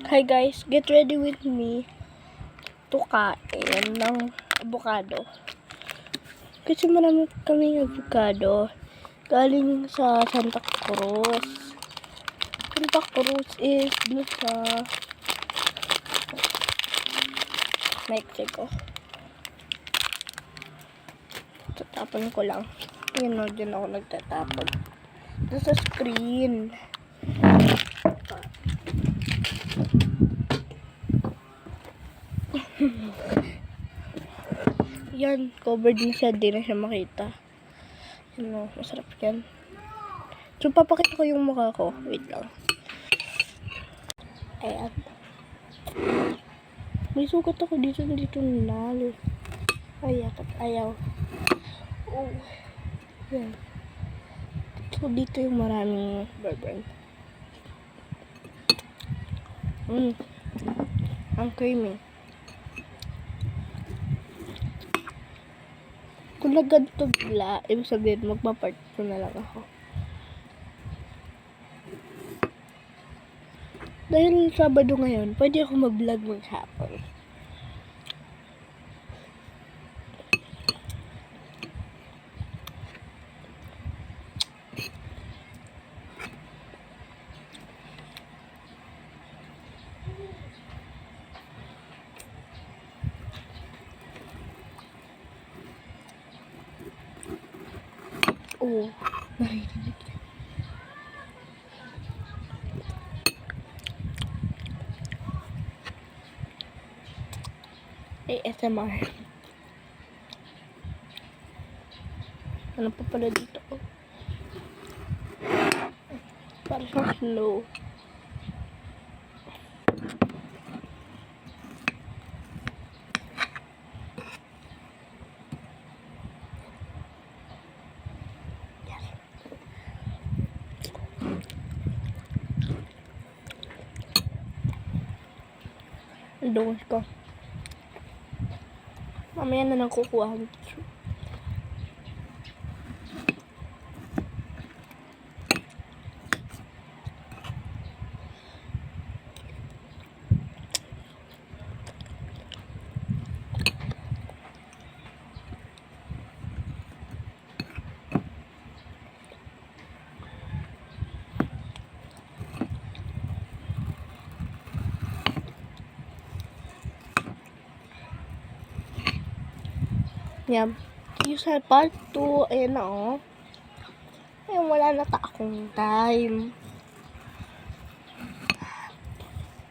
Hi guys, get ready with me to kain ng avocado. Kasi marami kaming avocado galing sa Santa Cruz. Santa Cruz is dun sa Mexico. Tatapon ko lang. Yun o, dyan ako nagtatapon. Doon sa screen. Yan, covered na siya. Di na siya makita. Yan o, masarap yan. So, papakita ko yung mukha ko. Wait lang. Ayan. May sugat ako dito nalo. Ay, yakat. Ayaw. Oh. Yan. So, dito yung maraming burn. Ang creamy. Kung nagganto bigla, ibig sabihin, magpapart ko na lang ako. Dahil Sabado ngayon, pwede ako mag-vlog maghapon. Oh, narinig. ASMR. Ano pa pala dito? Para siyang slow. Ang dungis ko. Mamaya na lang kukuha ng tissue. Yan. Yung sa part 2, ayan na oh. Ayun, wala na akong time.